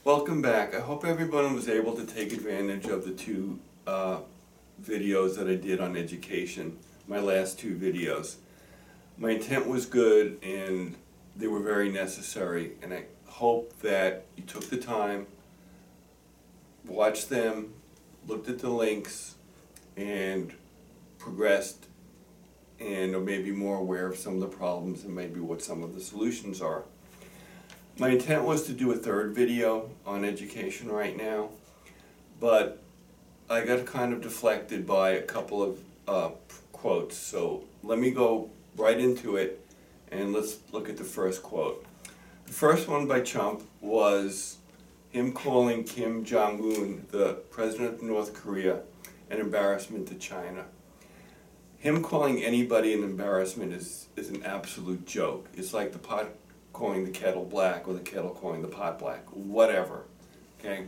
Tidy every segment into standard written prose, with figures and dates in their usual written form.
Welcome back. I hope everyone was able to take advantage of the two videos that I did on education, my last two videos. My intent was good and they were very necessary, and I hope that you took the time, watched them, looked at the links, and progressed and are maybe more aware of some of the problems and maybe what some of the solutions are. My intent was to do a third video on education right now, but I got kind of deflected by a couple of quotes. So let me go right into it and let's look at the first quote. The first one by Chump was him calling Kim Jong-un, the president of North Korea, an embarrassment to China. Him calling anybody an embarrassment is an absolute joke. It's like the pot calling the kettle black or the kettle calling the pot black, whatever, okay?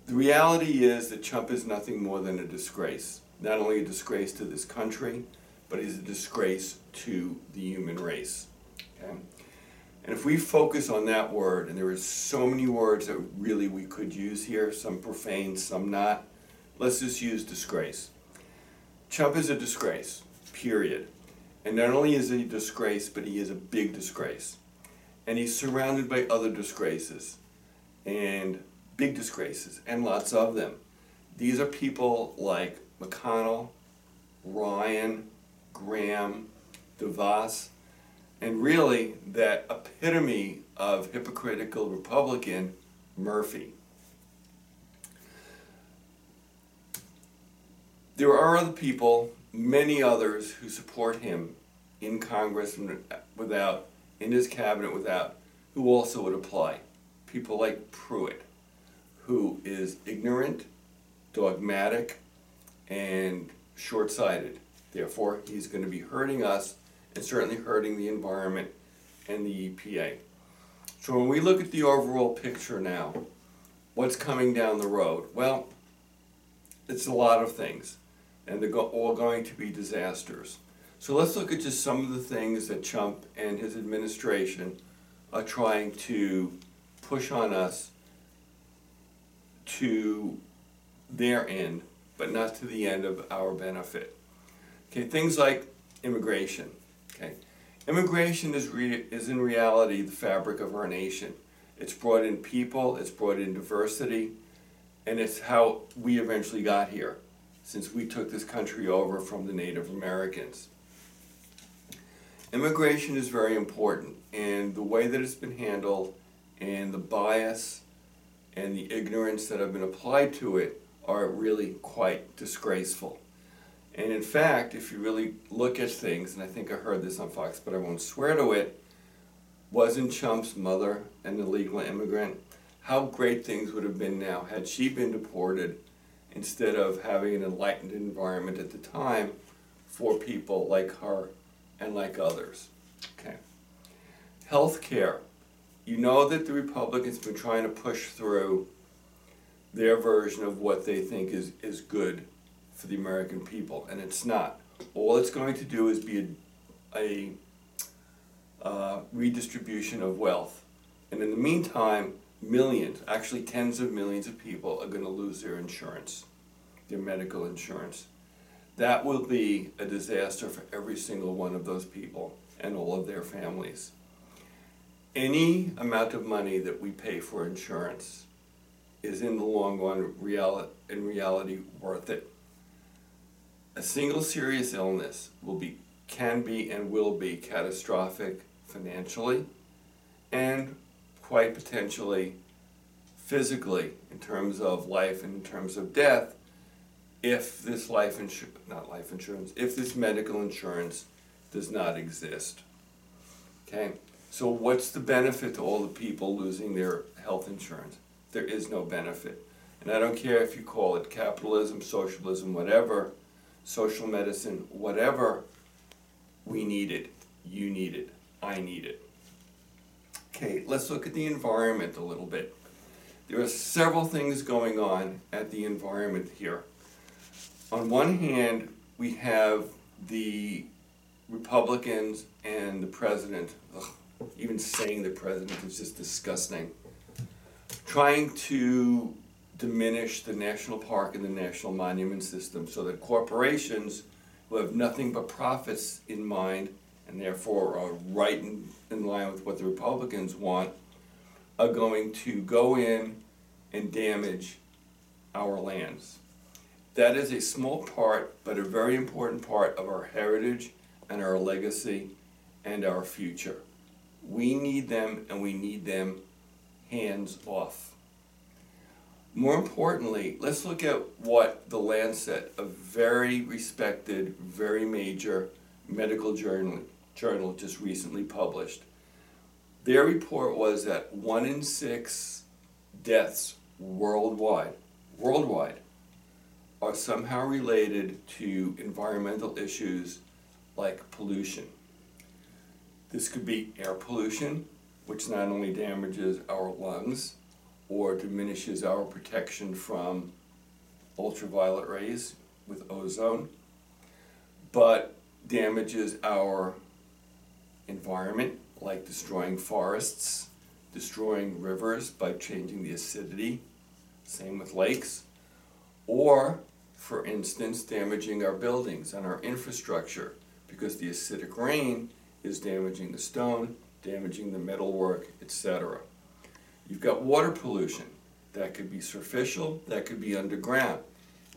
The reality is that Chump is nothing more than a disgrace. Not only a disgrace to this country, but he's a disgrace to the human race, okay? And if we focus on that word, and there are so many words that really we could use here, some profane, some not, let's just use disgrace. Chump is a disgrace, period. And not only is he a disgrace, but he is a big disgrace. And he's surrounded by other disgraces, and big disgraces, and lots of them. These are people like McConnell, Ryan, Graham, DeVos, and really that epitome of hypocritical Republican, Murphy. There are other people, many others, who support him in Congress and without, in his cabinet without, who also would apply. People like Pruitt, who is ignorant, dogmatic, and short-sighted. Therefore, he's going to be hurting us and certainly hurting the environment and the EPA. So when we look at the overall picture now, what's coming down the road? Well, it's a lot of things, and they're all going to be disasters. So let's look at just some of the things that Chump and his administration are trying to push on us to their end, but not to the end of our benefit. Okay, things like immigration. Okay, immigration is in reality the fabric of our nation. It's brought in people, it's brought in diversity, and it's how we eventually got here, since we took this country over from the Native Americans. Immigration is very important, and the way that it's been handled and the bias and the ignorance that have been applied to it are really quite disgraceful. And in fact, if you really look at things, and I think I heard this on Fox, but I won't swear to it, wasn't Chump's mother an illegal immigrant? How great things would have been now had she been deported instead of having an enlightened environment at the time for people like her and like others. Okay. Healthcare. You know that the Republicans have been trying to push through their version of what they think is good for the American people, and it's not. All it's going to do is be a redistribution of wealth. And in the meantime, millions, actually tens of millions of people are going to lose their insurance, their medical insurance. That will be a disaster for every single one of those people and all of their families. Any amount of money that we pay for insurance is in the long run in reality worth it. A single serious illness can be and will be catastrophic financially and quite potentially physically in terms of life and in terms of death if this if this medical insurance does not exist. Okay, so what's the benefit to all the people losing their health insurance? There is no benefit. And I don't care if you call it capitalism, socialism, whatever, social medicine, whatever, we need it, you need it, I need it. Okay, let's look at the environment a little bit. There are several things going on at the environment here. On one hand, we have the Republicans and the president. Ugh, even saying the president is just disgusting. trying to diminish the national park and the national monument system so that corporations who have nothing but profits in mind and therefore are right in line with what the Republicans want are going to go in and damage our lands. That is a small part, but a very important part of our heritage and our legacy and our future. We need them, and we need them hands off. More importantly, let's look at what the Lancet, a very respected, very major medical journal just recently published. Their report was that 1 in 6 deaths worldwide are somehow related to environmental issues like pollution. This could be air pollution, which not only damages our lungs or diminishes our protection from ultraviolet rays with ozone, but damages our environment, like destroying forests, destroying rivers by changing the acidity, same with lakes, or, for instance, damaging our buildings and our infrastructure, because the acidic rain is damaging the stone, damaging the metalwork, etc. You've got water pollution. That could be superficial, that could be underground,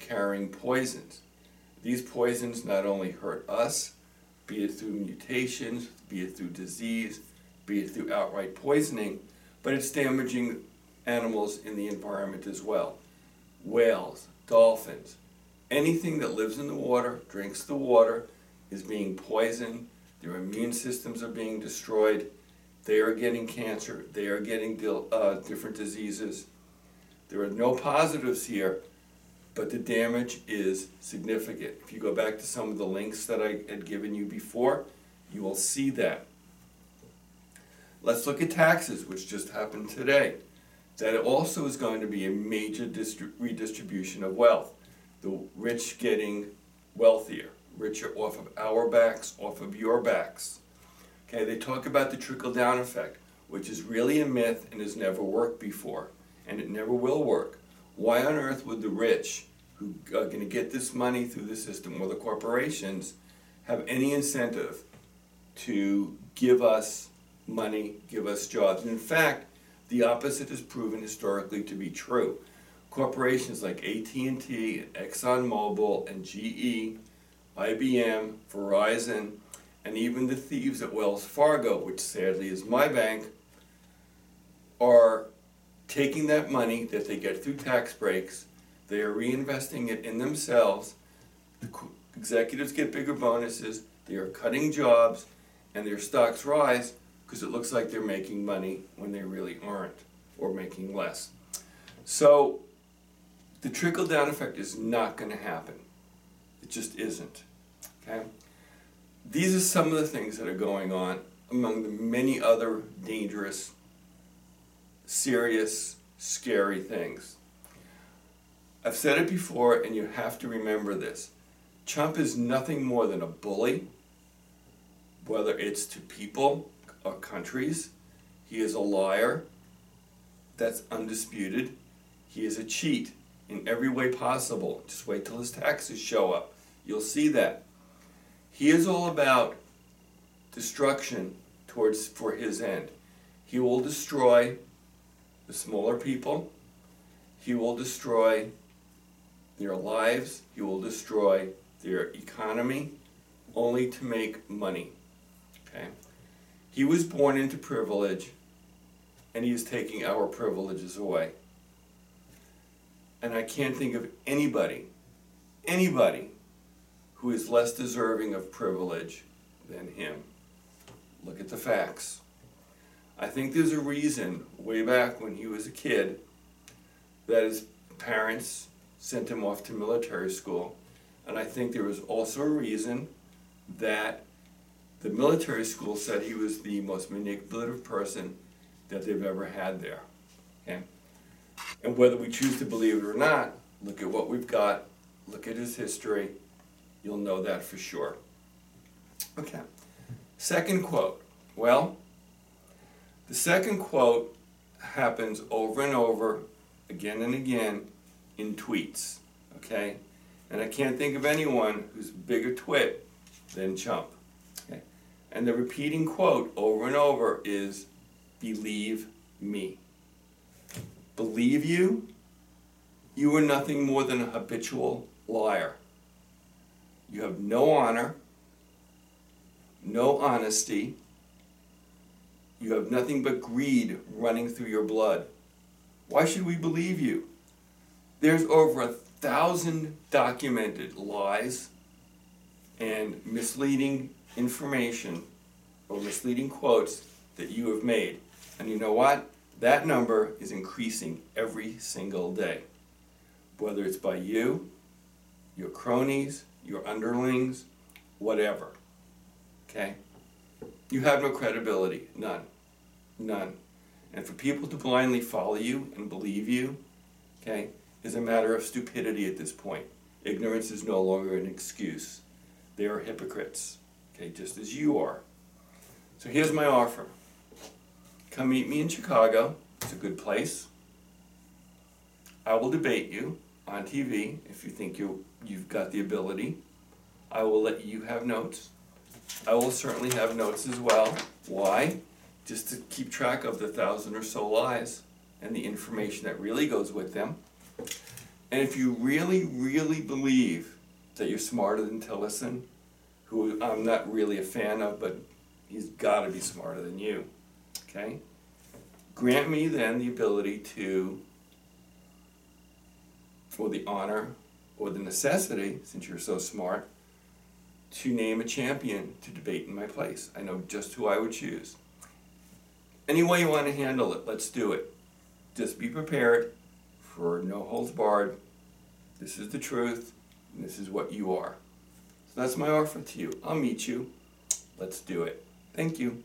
carrying poisons. These poisons not only hurt us, be it through mutations, be it through disease, be it through outright poisoning, but it's damaging animals in the environment as well. Whales, dolphins, anything that lives in the water, drinks the water, is being poisoned. Their immune systems are being destroyed. They are getting cancer. They are getting different diseases. There are no positives here, but the damage is significant. If you go back to some of the links that I had given you before, you will see that. Let's look at taxes, which just happened today. That also is going to be a major redistribution of wealth. The rich getting wealthier, richer off of our backs, off of your backs. Okay, they talk about the trickle-down effect, which is really a myth and has never worked before, and it never will work. Why on earth would the rich, who are going to get this money through the system, or the corporations, have any incentive to give us money, give us jobs? And in fact, the opposite is proven historically to be true. Corporations like AT&T and ExxonMobil and GE, IBM, Verizon, and even the thieves at Wells Fargo, which sadly is my bank, are taking that money that they get through tax breaks, they are reinvesting it in themselves, the executives get bigger bonuses, they are cutting jobs, and their stocks rise because it looks like they're making money when they really aren't, or making less. So the trickle-down effect is not going to happen. It just isn't. Okay? These are some of the things that are going on among the many other dangerous, serious, scary things. I've said it before, and you have to remember this. Chump is nothing more than a bully, whether it's to people or countries. He is a liar. That's undisputed. He is a cheat in every way possible. Just wait till his taxes show up. You'll see that. He is all about destruction for his end. He will destroy the smaller people. He will destroy their lives. He will destroy their economy, only to make money. Okay? He was born into privilege, and he is taking our privileges away. And I can't think of anybody who is less deserving of privilege than him. Look at the facts. I think there's a reason, way back when he was a kid, that his parents sent him off to military school. And I think there was also a reason that the military school said he was the most manipulative person that they've ever had there. Okay? And whether we choose to believe it or not, look at what we've got, look at his history, you'll know that for sure. Okay. Second quote. Well, the second quote happens over and over, again and again, in tweets, okay? And I can't think of anyone who's a bigger twit than Chump, okay? And the repeating quote over and over is, "Believe me." Believe you? You are nothing more than a habitual liar. You have no honor, no honesty. You have nothing but greed running through your blood. Why should we believe you? There's over 1,000 documented lies and misleading information or misleading quotes that you have made. And you know what? That number is increasing every single day. Whether it's by you, your cronies, your underlings, whatever. Okay? You have no credibility. None. None. And for people to blindly follow you and believe you, okay, is a matter of stupidity at this point. Ignorance is no longer an excuse. They are hypocrites, okay, just as you are. So here's my offer. Come meet me in Chicago. It's a good place. I will debate you on TV if you think you've got the ability. I will let you have notes. I will certainly have notes as well. Why? Just to keep track of the 1,000 or so lies and the information that really goes with them. And if you really, really believe that you're smarter than Tillerson, who I'm not really a fan of, but he's got to be smarter than you, okay? Grant me then the ability to, or the honor, or the necessity, since you're so smart, to name a champion to debate in my place. I know just who I would choose. Any way you want to handle it, let's do it. Just be prepared for no holds barred. This is the truth, and this is what you are. So that's my offer to you. I'll meet you. Let's do it. Thank you.